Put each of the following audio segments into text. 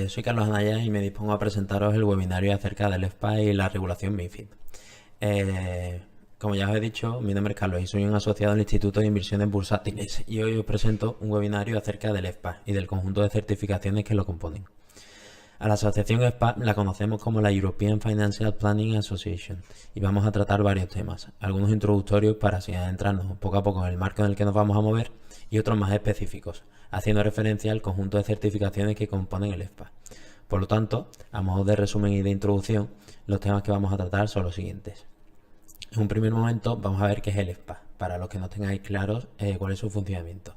Soy Carlos Anaya y me dispongo a presentaros el webinario acerca del FPA y la regulación MiFID. Como ya os he dicho, mi nombre es Carlos y soy un asociado del Instituto de Inversiones Bursátiles y hoy os presento un webinario acerca del FPA y del conjunto de certificaciones que lo componen. A la asociación FPA la conocemos como la European Financial Planning Association y vamos a tratar varios temas, algunos introductorios para así adentrarnos poco a poco en el marco en el que nos vamos a mover y otros más específicos, haciendo referencia al conjunto de certificaciones que componen el FPA. Por lo tanto, a modo de resumen y de introducción, los temas que vamos a tratar son los siguientes. En un primer momento vamos a ver qué es el FPA, para los que no tengáis claros cuál es su funcionamiento.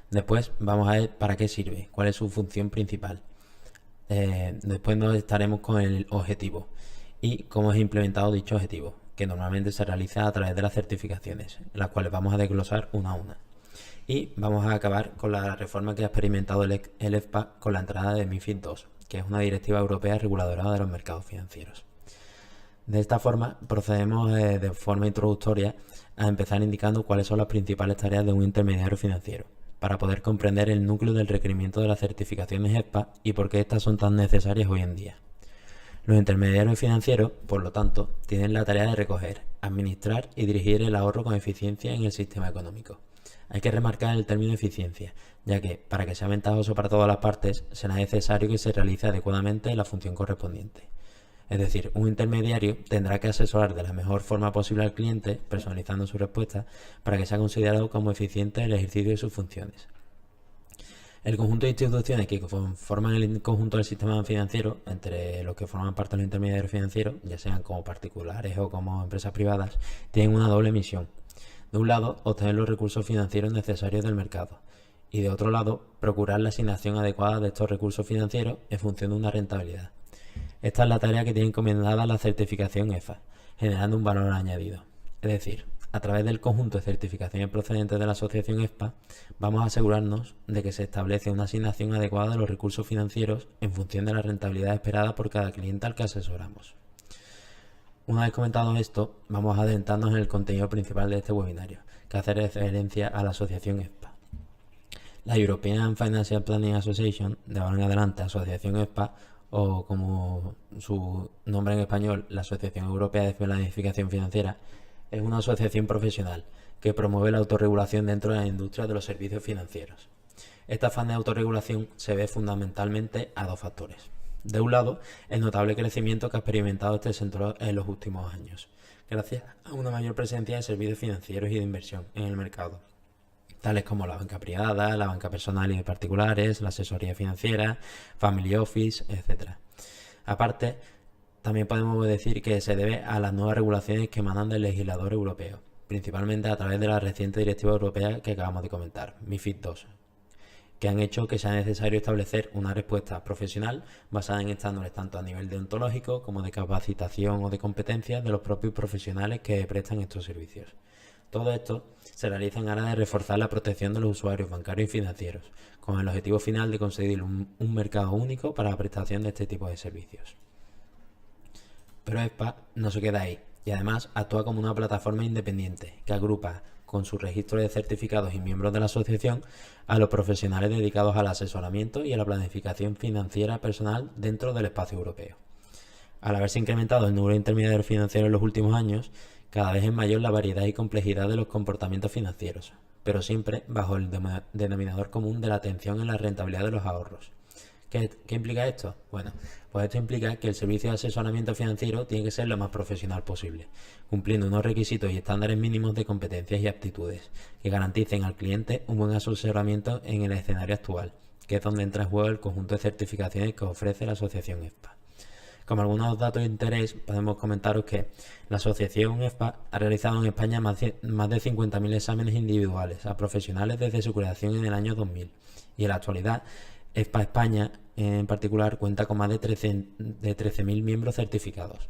Después vamos a ver para qué sirve, cuál es su función principal. Después nos estaremos con el objetivo y cómo es implementado dicho objetivo, que normalmente se realiza a través de las certificaciones, las cuales vamos a desglosar una a una. Y vamos a acabar con la reforma que ha experimentado el FPA con la entrada de MiFID II, que es una directiva europea reguladora de los mercados financieros. De esta forma, procedemos de forma introductoria a empezar indicando cuáles son las principales tareas de un intermediario financiero, para poder comprender el núcleo del requerimiento de las certificaciones FPA y por qué estas son tan necesarias hoy en día. Los intermediarios financieros, por lo tanto, tienen la tarea de recoger, administrar y dirigir el ahorro con eficiencia en el sistema económico. Hay que remarcar el término eficiencia, ya que, para que sea ventajoso para todas las partes, será necesario que se realice adecuadamente la función correspondiente. Es decir, un intermediario tendrá que asesorar de la mejor forma posible al cliente, personalizando su respuesta, para que sea considerado como eficiente el ejercicio de sus funciones. El conjunto de instituciones que forman el conjunto del sistema financiero, entre los que forman parte de los intermediarios financieros, ya sean como particulares o como empresas privadas, tienen una doble misión. De un lado, obtener los recursos financieros necesarios del mercado y de otro lado, procurar la asignación adecuada de estos recursos financieros en función de una rentabilidad. Esta es la tarea que tiene encomendada la certificación EFA, generando un valor añadido. Es decir, a través del conjunto de certificaciones procedentes de la asociación EFPA, vamos a asegurarnos de que se establece una asignación adecuada de los recursos financieros en función de la rentabilidad esperada por cada cliente al que asesoramos. Una vez comentado esto, vamos a adentrarnos en el contenido principal de este webinario, que hace referencia a la asociación EFPA. La European Financial Planning Association, de ahora en adelante Asociación EFPA, o como su nombre en español, la Asociación Europea de Planificación Financiera, es una asociación profesional que promueve la autorregulación dentro de la industria de los servicios financieros. Esta afán de autorregulación se ve fundamentalmente a dos factores. De un lado, el notable crecimiento que ha experimentado este sector en los últimos años, gracias a una mayor presencia de servicios financieros y de inversión en el mercado, tales como la banca privada, la banca personal y de particulares, la asesoría financiera, family office, etc. Aparte, también podemos decir que se debe a las nuevas regulaciones que emanan del legislador europeo, principalmente a través de la reciente directiva europea que acabamos de comentar, MiFID II, que han hecho que sea necesario establecer una respuesta profesional basada en estándares tanto a nivel deontológico como de capacitación o de competencias de los propios profesionales que prestan estos servicios. Todo esto se realiza en aras de reforzar la protección de los usuarios bancarios y financieros, con el objetivo final de conseguir un mercado único para la prestación de este tipo de servicios. Pero EFPA no se queda ahí y además actúa como una plataforma independiente que agrupa con su registro de certificados y miembros de la asociación a los profesionales dedicados al asesoramiento y a la planificación financiera personal dentro del espacio europeo. Al haberse incrementado el número de intermediarios financieros en los últimos años, cada vez es mayor la variedad y complejidad de los comportamientos financieros, pero siempre bajo el denominador común de la atención en la rentabilidad de los ahorros. ¿Qué implica esto? Bueno, pues esto implica que el servicio de asesoramiento financiero tiene que ser lo más profesional posible, cumpliendo unos requisitos y estándares mínimos de competencias y aptitudes que garanticen al cliente un buen asesoramiento en el escenario actual, que es donde entra en juego el conjunto de certificaciones que ofrece la asociación EFPA. Como algunos datos de interés, podemos comentaros que la asociación EFPA ha realizado en España más de 50.000 exámenes individuales a profesionales desde su creación en el año 2000 y en la actualidad EFPA España en particular cuenta con más de 13.000 miembros certificados.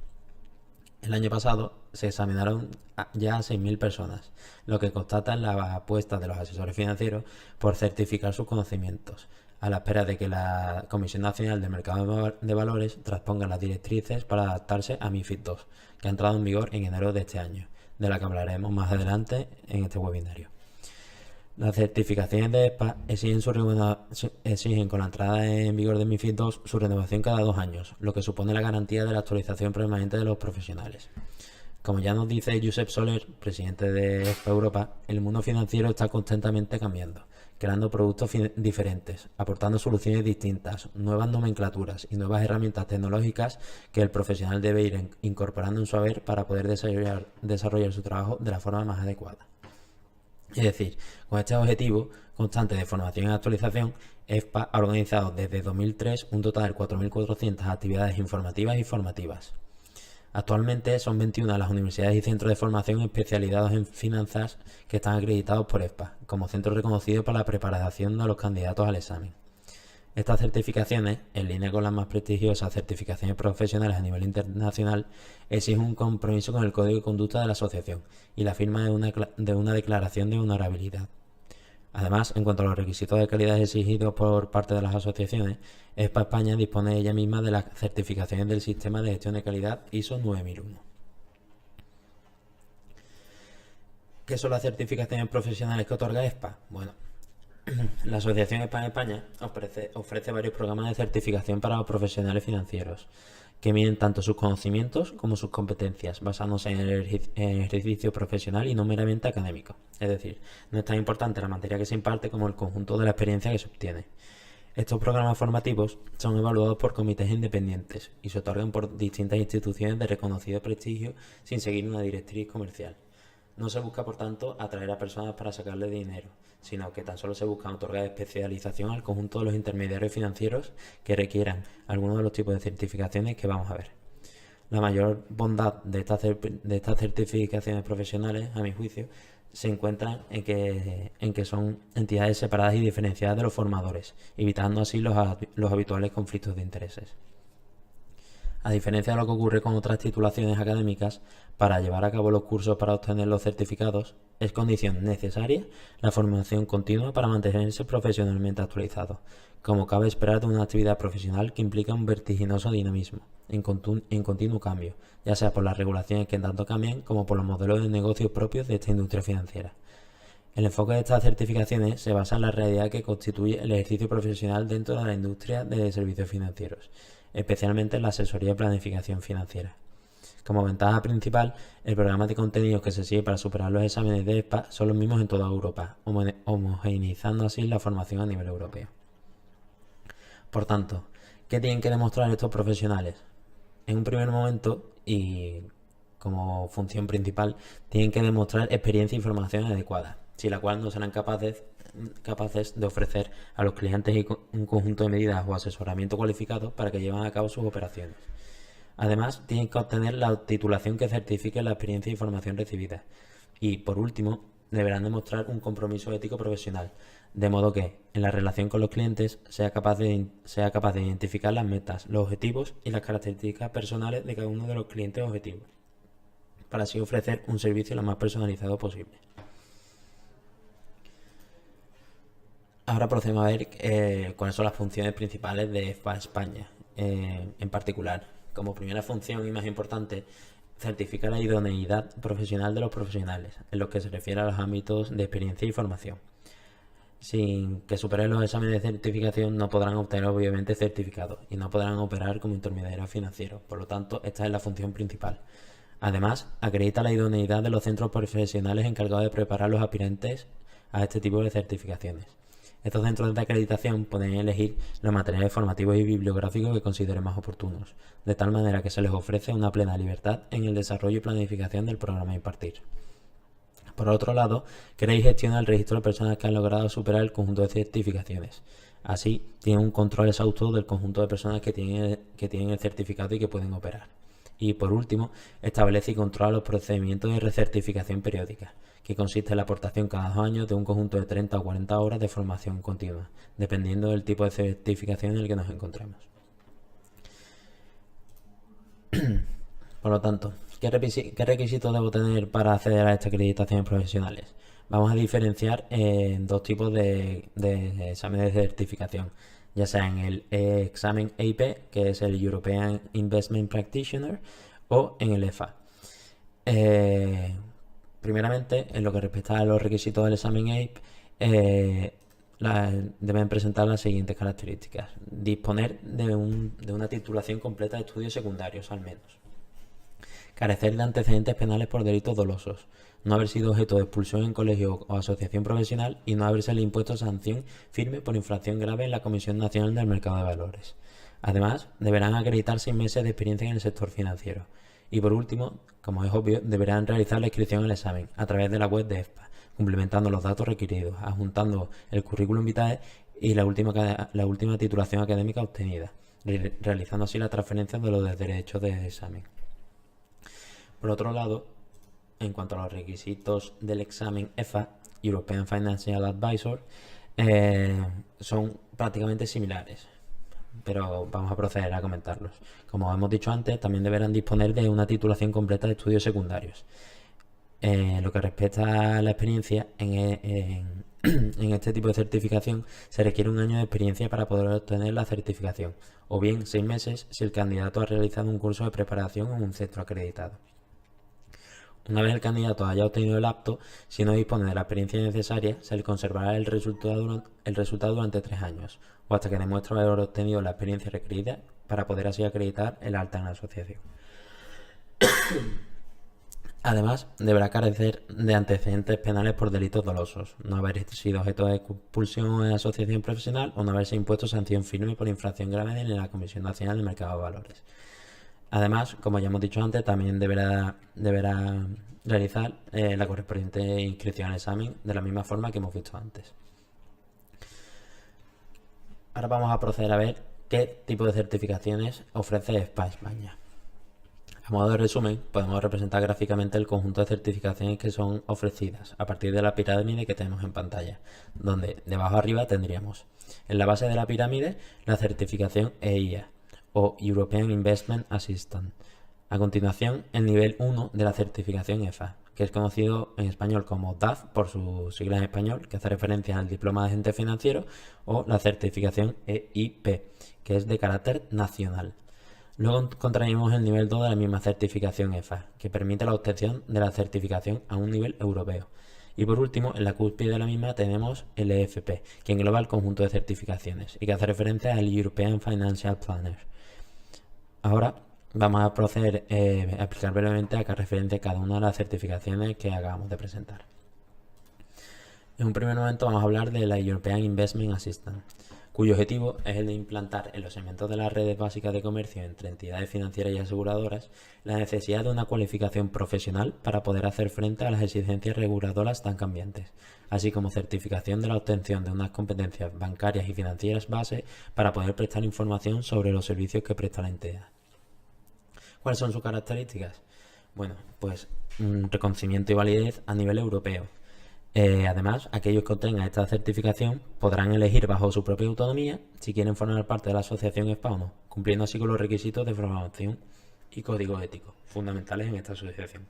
El año pasado se examinaron ya a 6.000 personas, lo que constata la apuesta de los asesores financieros por certificar sus conocimientos, a la espera de que la Comisión Nacional del Mercado de Valores transponga las directrices para adaptarse a MiFID II, que ha entrado en vigor en enero de este año, de la que hablaremos más adelante en este webinario. Las certificaciones de ESPA exigen con la entrada en vigor de MiFID II su renovación cada 2 años, lo que supone la garantía de la actualización permanente de los profesionales. Como ya nos dice Josep Soler, presidente de ESPA Europa, el mundo financiero está constantemente cambiando, creando productos diferentes, aportando soluciones distintas, nuevas nomenclaturas y nuevas herramientas tecnológicas que el profesional debe ir incorporando en su haber para poder desarrollar su trabajo de la forma más adecuada. Es decir, con este objetivo constante de formación y actualización, ESPA ha organizado desde 2003 un total de 4.400 actividades informativas y formativas. Actualmente son 21 las universidades y centros de formación especializados en finanzas que están acreditados por ESPA, como centro reconocido para la preparación de los candidatos al examen. Estas certificaciones, en línea con las más prestigiosas certificaciones profesionales a nivel internacional, exigen un compromiso con el Código de Conducta de la Asociación y la firma de una declaración de honorabilidad. Además, en cuanto a los requisitos de calidad exigidos por parte de las asociaciones, ESPA España dispone ella misma de las certificaciones del Sistema de Gestión de Calidad ISO 9001. ¿Qué son las certificaciones profesionales que otorga ESPA? Bueno, la Asociación ESPA en España ofrece varios programas de certificación para los profesionales financieros, que miden tanto sus conocimientos como sus competencias, basándose en el ejercicio profesional y no meramente académico. Es decir, no es tan importante la materia que se imparte como el conjunto de la experiencia que se obtiene. Estos programas formativos son evaluados por comités independientes y se otorgan por distintas instituciones de reconocido prestigio sin seguir una directriz comercial. No se busca, por tanto, atraer a personas para sacarle dinero, sino que tan solo se busca otorgar especialización al conjunto de los intermediarios financieros que requieran algunos de los tipos de certificaciones que vamos a ver. La mayor bondad de estas certificaciones profesionales, a mi juicio, se encuentra en que son entidades separadas y diferenciadas de los formadores, evitando así los habituales conflictos de intereses. A diferencia de lo que ocurre con otras titulaciones académicas, para llevar a cabo los cursos para obtener los certificados, es condición necesaria la formación continua para mantenerse profesionalmente actualizado, como cabe esperar de una actividad profesional que implica un vertiginoso dinamismo, en continuo cambio, ya sea por las regulaciones que tanto cambian como por los modelos de negocios propios de esta industria financiera. El enfoque de estas certificaciones se basa en la realidad que constituye el ejercicio profesional dentro de la industria de servicios financieros, especialmente en la asesoría y planificación financiera. Como ventaja principal, el programa de contenidos que se sigue para superar los exámenes de ESPA son los mismos en toda Europa, homogeneizando así la formación a nivel europeo. Por tanto, ¿qué tienen que demostrar estos profesionales? En un primer momento, y como función principal, tienen que demostrar experiencia y formación adecuada, sin la cual no serán capaces de ofrecer a los clientes un conjunto de medidas o asesoramiento cualificado para que lleven a cabo sus operaciones. Además, tienen que obtener la titulación que certifique la experiencia y formación recibida. Y, por último, deberán demostrar un compromiso ético profesional, de modo que, en la relación con los clientes, sea capaz de identificar las metas, los objetivos y las características personales de cada uno de los clientes objetivos, para así ofrecer un servicio lo más personalizado posible. Ahora procedemos a ver cuáles son las funciones principales de ESPA España, en particular. Como primera función y más importante, certifica la idoneidad profesional de los profesionales, en lo que se refiere a los ámbitos de experiencia y formación. Sin que superen los exámenes de certificación, no podrán obtener obviamente certificados y no podrán operar como intermediarios financieros. Por lo tanto, esta es la función principal. Además, acredita la idoneidad de los centros profesionales encargados de preparar a los aspirantes a este tipo de certificaciones. Estos centros de acreditación pueden elegir los materiales formativos y bibliográficos que consideren más oportunos, de tal manera que se les ofrece una plena libertad en el desarrollo y planificación del programa a impartir. Por otro lado, crea y gestiona el registro de personas que han logrado superar el conjunto de certificaciones. Así, tiene un control exhausto del conjunto de personas que tienen el certificado y que pueden operar. Y por último, establece y controla los procedimientos de recertificación periódica, que consiste en la aportación cada 2 años de un conjunto de 30 o 40 horas de formación continua, dependiendo del tipo de certificación en el que nos encontremos. Por lo tanto, ¿qué requisitos debo tener para acceder a estas acreditaciones profesionales? Vamos a diferenciar en 2 tipos de exámenes de certificación, ya sea en el examen EIP, que es el European Investment Practitioner, o en el EFA. Primeramente, en lo que respecta a los requisitos del examen EIP, eh, deben presentar las siguientes características: disponer de una titulación completa de estudios secundarios al menos, carecer de antecedentes penales por delitos dolosos, no haber sido objeto de expulsión en colegio o asociación profesional y no habérsele impuesto sanción firme por infracción grave en la Comisión Nacional del Mercado de Valores. Además, deberán acreditar 6 meses de experiencia en el sector financiero. Y por último, como es obvio, deberán realizar la inscripción al examen a través de la web de EFPA, complementando los datos requeridos, adjuntando el currículum vitae y la última titulación académica obtenida, realizando así la transferencia de los derechos de examen. Por otro lado, en cuanto a los requisitos del examen EFA, European Financial Advisor, son prácticamente similares, pero vamos a proceder a comentarlos. Como hemos dicho antes, también deberán disponer de una titulación completa de estudios secundarios. Lo que respecta a la experiencia, en este tipo de certificación se requiere 1 año de experiencia para poder obtener la certificación, o bien 6 meses si el candidato ha realizado un curso de preparación en un centro acreditado. Una vez el candidato haya obtenido el apto, si no dispone de la experiencia necesaria, se le conservará el resultado durante 3 años, o hasta que demuestre haber obtenido la experiencia requerida para poder así acreditar el alta en la asociación. Además, deberá carecer de antecedentes penales por delitos dolosos, no haber sido objeto de expulsión en asociación profesional o no haberse impuesto sanción firme por infracción grave en la Comisión Nacional del Mercado de Valores. Además, como ya hemos dicho antes, también deberá realizar la correspondiente inscripción al examen de la misma forma que hemos visto antes. Ahora vamos a proceder a ver qué tipo de certificaciones ofrece SPA España. A modo de resumen, podemos representar gráficamente el conjunto de certificaciones que son ofrecidas a partir de la pirámide que tenemos en pantalla, donde de abajo arriba tendríamos en la base de la pirámide la certificación EIA o European Investment Assistant. A continuación, el nivel 1 de la certificación EFA, que es conocido en español como DAF por su sigla en español, que hace referencia al diploma de agente financiero, o la certificación EIP, que es de carácter nacional. Luego encontraremos el nivel 2 de la misma certificación EFA, que permite la obtención de la certificación a un nivel europeo. Y por último, en la cúspide de la misma tenemos el EFP, que engloba el conjunto de certificaciones y que hace referencia al European Financial Planner. Ahora vamos a proceder a explicar brevemente a qué referencia cada una de las certificaciones que acabamos de presentar. En un primer momento vamos a hablar de la European Investment Assistant, cuyo objetivo es el de implantar en los segmentos de las redes básicas de comercio entre entidades financieras y aseguradoras la necesidad de una cualificación profesional para poder hacer frente a las exigencias reguladoras tan cambiantes, así como certificación de la obtención de unas competencias bancarias y financieras base para poder prestar información sobre los servicios que presta la entidad. ¿Cuáles son sus características? Bueno, pues reconocimiento y validez a nivel europeo. Además, aquellos que obtengan esta certificación podrán elegir bajo su propia autonomía si quieren formar parte de la asociación SPA o no, cumpliendo así con los requisitos de formación y código ético fundamentales en esta asociación.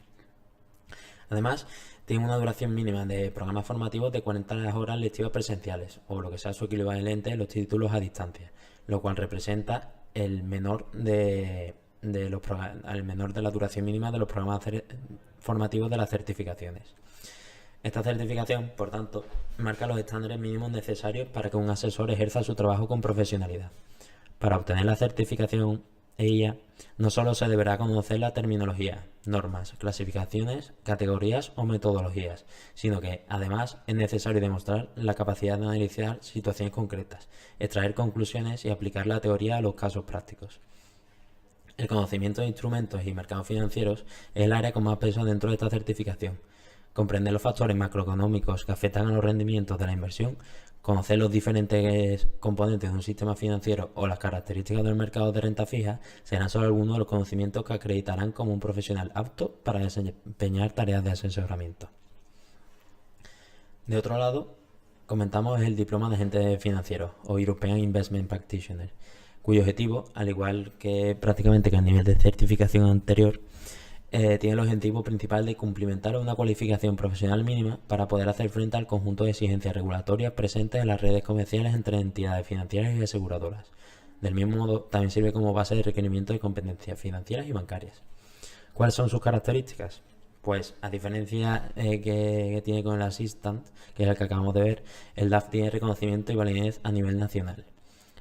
Además, tiene una duración mínima de programas formativos de 40 horas lectivas presenciales, o lo que sea su equivalente en los títulos a distancia, lo cual representa el menor de la duración mínima de los programas formativos de las certificaciones. Esta certificación, por tanto, marca los estándares mínimos necesarios para que un asesor ejerza su trabajo con profesionalidad. Para obtener la certificación EIA, no solo se deberá conocer la terminología, normas, clasificaciones, categorías o metodologías, sino que, además, es necesario demostrar la capacidad de analizar situaciones concretas, extraer conclusiones y aplicar la teoría a los casos prácticos. El conocimiento de instrumentos y mercados financieros es el área con más peso dentro de esta certificación. Comprender los factores macroeconómicos que afectan a los rendimientos de la inversión, conocer los diferentes componentes de un sistema financiero o las características del mercado de renta fija serán solo algunos de los conocimientos que acreditarán como un profesional apto para desempeñar tareas de asesoramiento. De otro lado, comentamos el diploma de agente financiero o European Investment Practitioner, cuyo objetivo, al igual que prácticamente que el nivel de certificación anterior, tiene el objetivo principal de cumplimentar una cualificación profesional mínima para poder hacer frente al conjunto de exigencias regulatorias presentes en las redes comerciales entre entidades financieras y aseguradoras. Del mismo modo, también sirve como base de requerimiento de competencias financieras y bancarias. ¿Cuáles son sus características? Pues a diferencia que tiene con el Assistant, que es el que acabamos de ver, el DAF tiene reconocimiento y validez a nivel nacional.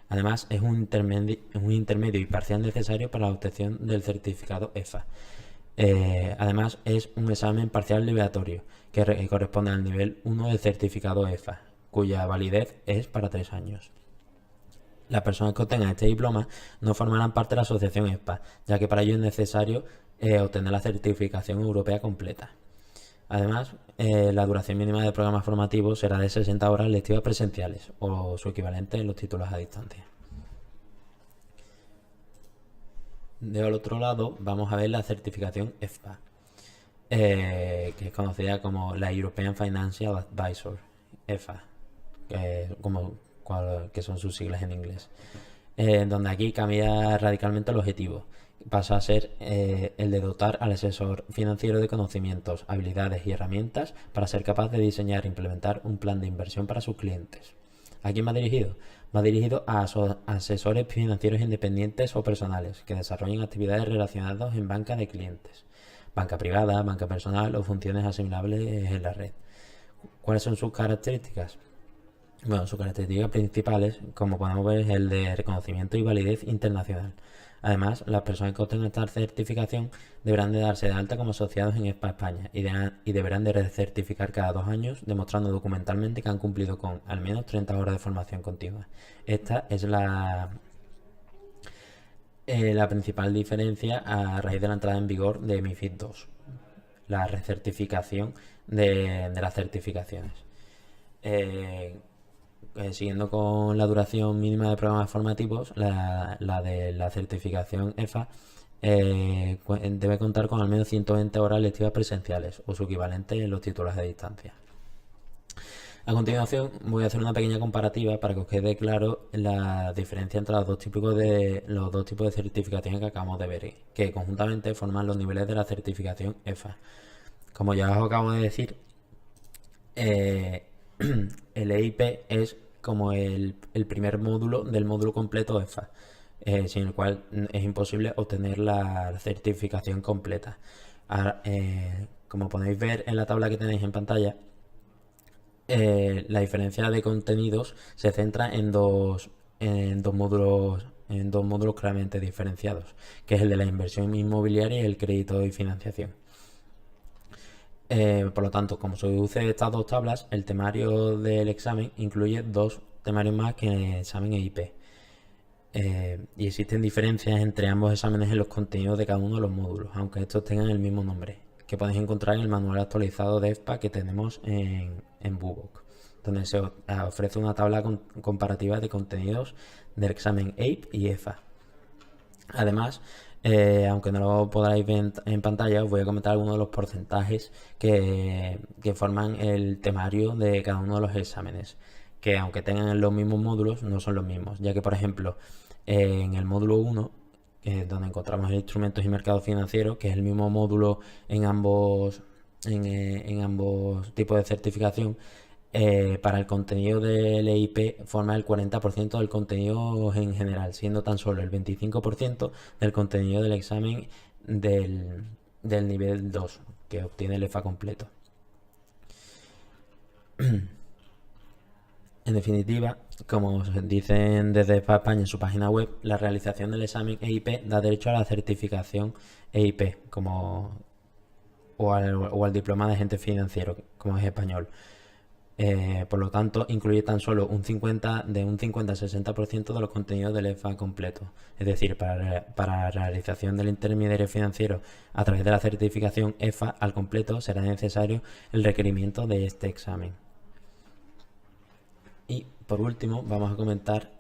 Además, es un intermedio y parcial necesario para la obtención del certificado EFA. Además, es un examen parcial liberatorio que corresponde al nivel 1 del certificado EFA, cuya validez es para 3 años. Las personas que obtengan este diploma no formarán parte de la asociación EFPA, ya que para ello es necesario obtener la certificación europea completa. Además, la duración mínima del programa formativo será de 60 horas lectivas presenciales o su equivalente en los títulos a distancia. Del otro lado, vamos a ver la certificación EFPA, que es conocida como la European Financial Advisor, EFA, que son sus siglas en inglés, donde aquí cambia radicalmente el objetivo. Pasa a ser el de dotar al asesor financiero de conocimientos, habilidades y herramientas para ser capaz de diseñar e implementar un plan de inversión para sus clientes. ¿A quién va dirigido? Va dirigido a asesores financieros independientes o personales que desarrollen actividades relacionadas en banca de clientes, banca privada, banca personal o funciones asimilables en la red. ¿Cuáles son sus características? Bueno, sus características principales, como podemos ver, es el de reconocimiento y validez internacional. Además, las personas que obtengan esta certificación deberán de darse de alta como asociados en EFPA España y deberán de recertificar cada 2 años, demostrando documentalmente que han cumplido con al menos 30 horas de formación continua. Esta es la principal diferencia a raíz de la entrada en vigor de MiFID II, la recertificación de las certificaciones. Siguiendo con la duración mínima de programas formativos, la de la certificación EFA debe contar con al menos 120 horas lectivas presenciales o su equivalente en los títulos de distancia. A continuación voy a hacer una pequeña comparativa para que os quede claro la diferencia entre los dos tipos de certificaciones que acabamos de ver, que conjuntamente forman los niveles de la certificación EFA. Como ya os acabo de decir, el EIP es como el primer módulo del módulo completo EFA, sin el cual es imposible obtener la certificación completa. Ahora, como podéis ver en la tabla que tenéis en pantalla, la diferencia de contenidos se centra en dos módulos claramente diferenciados, que es el de la inversión inmobiliaria y el crédito y financiación. Por lo tanto, como se deduce de estas dos tablas, el temario del examen incluye 2 temarios más que en el examen EIP. Y existen diferencias entre ambos exámenes en los contenidos de cada uno de los módulos, aunque estos tengan el mismo nombre, que podéis encontrar en el manual actualizado de EFPA que tenemos en Bubok, donde se ofrece una tabla comparativa de contenidos del examen EIP y EFA. Además, aunque no lo podráis ver en pantalla, os voy a comentar algunos de los porcentajes que forman el temario de cada uno de los exámenes, que aunque tengan los mismos módulos, no son los mismos, ya que por ejemplo en el módulo 1, donde encontramos instrumentos y mercados financieros, que es el mismo módulo en ambos tipos de certificación, para el contenido del EIP forma el 40% del contenido en general, siendo tan solo el 25% del contenido del examen del nivel 2, que obtiene el EFA completo. En definitiva, como dicen desde EFPA España en su página web, la realización del examen EIP da derecho a la certificación EIP o al diploma de agente financiero, como es español. Por lo tanto, incluye tan solo un 50 al 60% de los contenidos del EFA completo. Es decir, para la realización del intermediario financiero a través de la certificación EFA al completo será necesario el requerimiento de este examen. Y por último, vamos a comentar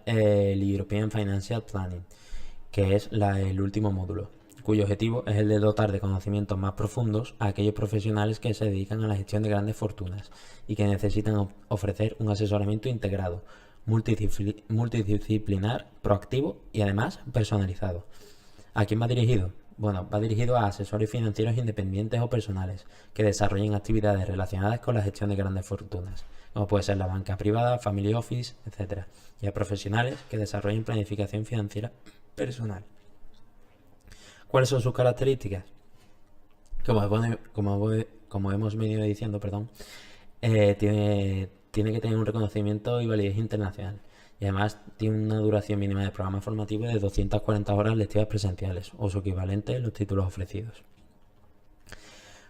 el European Financial Planning, que es el último módulo, cuyo objetivo es el de dotar de conocimientos más profundos a aquellos profesionales que se dedican a la gestión de grandes fortunas y que necesitan ofrecer un asesoramiento integrado, multidisciplinar, proactivo y además personalizado. ¿A quién va dirigido? Bueno, va dirigido a asesores financieros independientes o personales que desarrollen actividades relacionadas con la gestión de grandes fortunas, como puede ser la banca privada, family office, etc. Y a profesionales que desarrollen planificación financiera personal, ¿Cuáles son sus características? Como hemos venido diciendo, perdón, tiene que tener un reconocimiento y validez internacional. Y además tiene una duración mínima de programa formativo de 240 horas lectivas presenciales o su equivalente en los títulos ofrecidos.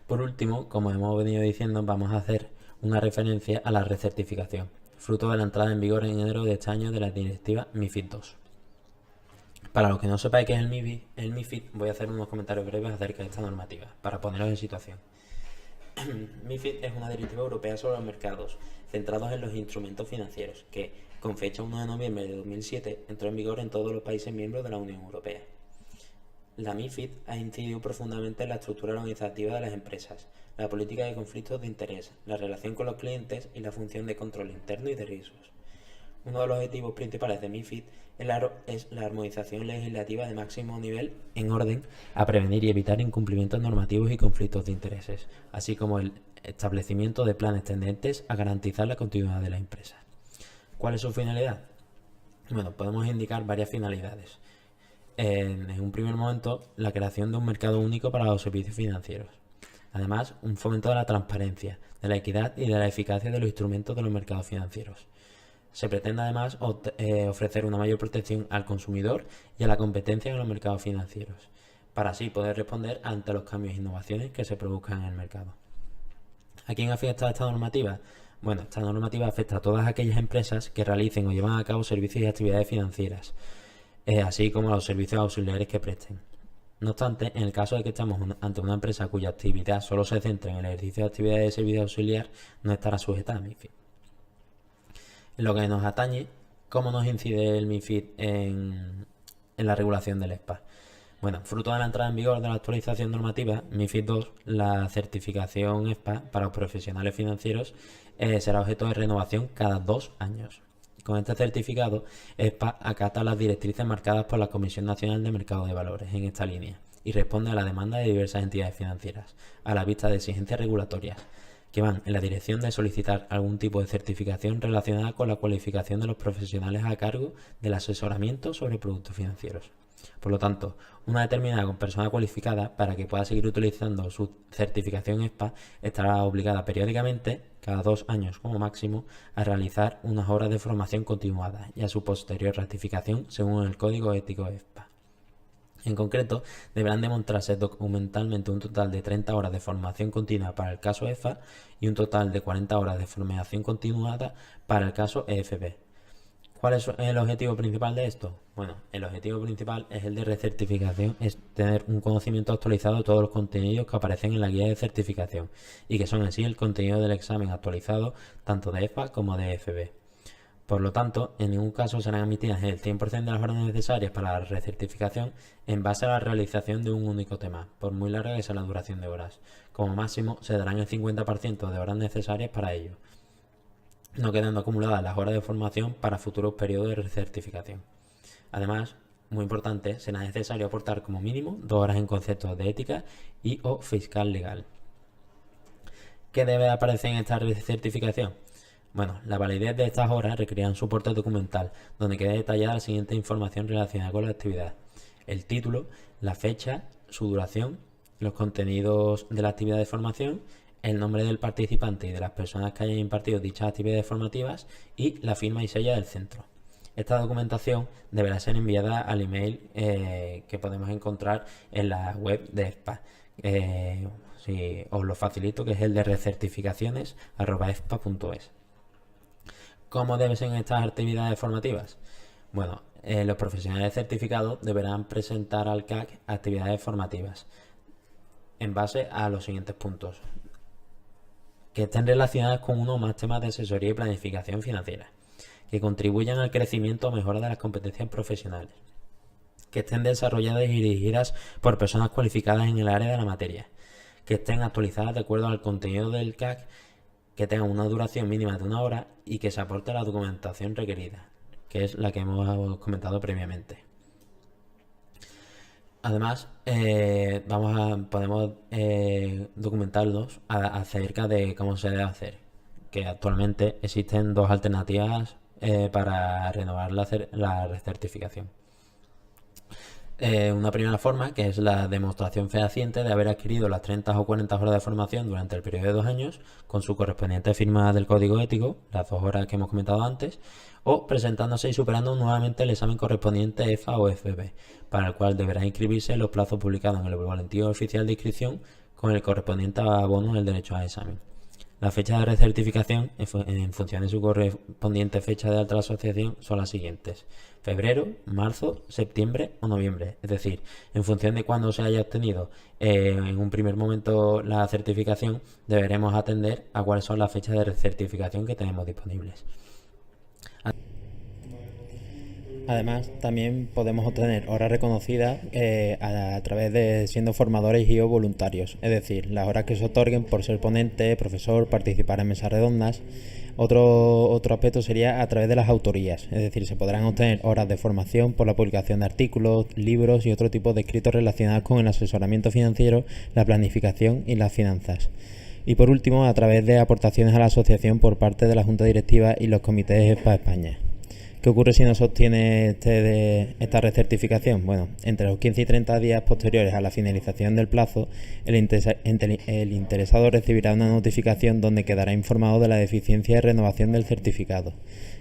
Por último, como hemos venido diciendo, vamos a hacer una referencia a la recertificación, fruto de la entrada en vigor en enero de este año de la directiva MiFID II. Para los que no sepáis qué es el MiFID, voy a hacer unos comentarios breves acerca de esta normativa, para poneros en situación. MiFID es una directiva europea sobre los mercados, centrados en los instrumentos financieros, que, con fecha 1 de noviembre de 2007, entró en vigor en todos los países miembros de la Unión Europea. La MiFID ha incidido profundamente en la estructura organizativa de las empresas, la política de conflictos de interés, la relación con los clientes y la función de control interno y de riesgos. Uno de los objetivos principales de MiFID es la armonización legislativa de máximo nivel en orden a prevenir y evitar incumplimientos normativos y conflictos de intereses, así como el establecimiento de planes tendentes a garantizar la continuidad de la empresa. ¿Cuál es su finalidad? Bueno, podemos indicar varias finalidades. En un primer momento, la creación de un mercado único para los servicios financieros. Además, un fomento de la transparencia, de la equidad y de la eficacia de los instrumentos de los mercados financieros. Se pretende además ofrecer una mayor protección al consumidor y a la competencia en los mercados financieros, para así poder responder ante los cambios e innovaciones que se produzcan en el mercado. ¿A quién afecta esta normativa? Bueno, esta normativa afecta a todas aquellas empresas que realicen o llevan a cabo servicios y actividades financieras, así como a los servicios auxiliares que presten. No obstante, en el caso de que estemos ante una empresa cuya actividad solo se centre en el ejercicio de actividades de servicio auxiliar, no estará sujeta a MiFID. En lo que nos atañe, ¿cómo nos incide el MiFID en la regulación del SPA? Bueno, fruto de la entrada en vigor de la actualización normativa, MiFID II, la certificación SPA para los profesionales financieros será objeto de renovación cada 2 años. Con este certificado, SPA acata las directrices marcadas por la Comisión Nacional de Mercado de Valores en esta línea y responde a la demanda de diversas entidades financieras, a la vista de exigencias regulatorias, que van en la dirección de solicitar algún tipo de certificación relacionada con la cualificación de los profesionales a cargo del asesoramiento sobre productos financieros. Por lo tanto, una determinada persona cualificada, para que pueda seguir utilizando su certificación SPA, estará obligada periódicamente, cada 2 años como máximo, a realizar unas horas de formación continuada y a su posterior ratificación según el Código Ético SPA. En concreto, deberán demostrarse documentalmente un total de 30 horas de formación continua para el caso EFA y un total de 40 horas de formación continuada para el caso EFB. ¿Cuál es el objetivo principal de esto? Bueno, el objetivo principal es el de recertificación, es tener un conocimiento actualizado de todos los contenidos que aparecen en la guía de certificación y que son en sí el contenido del examen actualizado tanto de EFA como de EFB. Por lo tanto, en ningún caso serán emitidas el 100% de las horas necesarias para la recertificación en base a la realización de un único tema, por muy larga que sea la duración de horas. Como máximo, se darán el 50% de horas necesarias para ello, no quedando acumuladas las horas de formación para futuros periodos de recertificación. Además, muy importante, será necesario aportar como mínimo 2 horas en conceptos de ética y o fiscal legal. ¿Qué debe aparecer en esta recertificación? Bueno, la validez de estas horas requerirá un soporte documental donde quede detallada la siguiente información relacionada con la actividad: el título, la fecha, su duración, los contenidos de la actividad de formación, el nombre del participante y de las personas que hayan impartido dichas actividades formativas y la firma y sella del centro. Esta documentación deberá ser enviada al email que podemos encontrar en la web de SPA. Si os lo facilito, que es el de recertificaciones@espa.es. ¿Cómo deben ser estas actividades formativas? Bueno, los profesionales certificados deberán presentar al CAC actividades formativas en base a los siguientes puntos: que estén relacionadas con uno o más temas de asesoría y planificación financiera, que contribuyan al crecimiento o mejora de las competencias profesionales, que estén desarrolladas y dirigidas por personas cualificadas en el área de la materia, que estén actualizadas de acuerdo al contenido del CAC, que tengan una duración mínima de 1 hora y que se aporte la documentación requerida, que es la que hemos comentado previamente. Además, podemos documentarnos acerca de cómo se debe hacer, que actualmente existen 2 alternativas para renovar la recertificación. Una primera forma, que es la demostración fehaciente de haber adquirido las 30 o 40 horas de formación durante el periodo de 2 años, con su correspondiente firma del código ético, las 2 horas que hemos comentado antes, o presentándose y superando nuevamente el examen correspondiente EFA o FB, para el cual deberá inscribirse en los plazos publicados en el boletín oficial de inscripción con el correspondiente abono del derecho al examen. Las fechas de recertificación, en función de su correspondiente fecha de alta a la asociación, son las siguientes: febrero, marzo, septiembre o noviembre. Es decir, en función de cuándo se haya obtenido en un primer momento la certificación, deberemos atender a cuáles son las fechas de recertificación que tenemos disponibles. Además, también podemos obtener horas reconocidas a través de siendo formadores y o voluntarios, es decir, las horas que se otorguen por ser ponente, profesor, participar en mesas redondas. Otro aspecto sería a través de las autorías, es decir, se podrán obtener horas de formación por la publicación de artículos, libros y otro tipo de escritos relacionados con el asesoramiento financiero, la planificación y las finanzas. Y por último, a través de aportaciones a la asociación por parte de la Junta Directiva y los comités EFPA España. ¿Qué ocurre si no se obtiene esta recertificación? Bueno, entre los 15 y 30 días posteriores a la finalización del plazo, el interesado recibirá una notificación donde quedará informado de la deficiencia de renovación del certificado.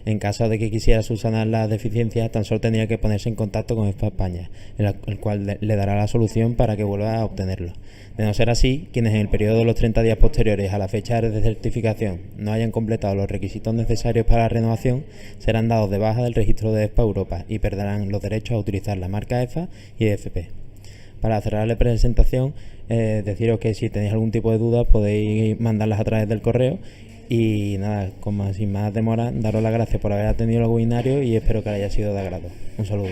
En caso de que quisiera subsanar la deficiencia, tan solo tendría que ponerse en contacto con EFPA España, el cual le dará la solución para que vuelva a obtenerlo. De no ser así, quienes en el periodo de los 30 días posteriores a la fecha de certificación no hayan completado los requisitos necesarios para la renovación, serán dados de baja del registro de EFPA Europa y perderán los derechos a utilizar la marca EFA y EFP. Para cerrar la presentación, deciros que si tenéis algún tipo de duda podéis mandarlas a través del correo. Y nada, sin más demora, daros las gracias por haber atendido el webinario y espero que haya sido de agrado. Un saludo.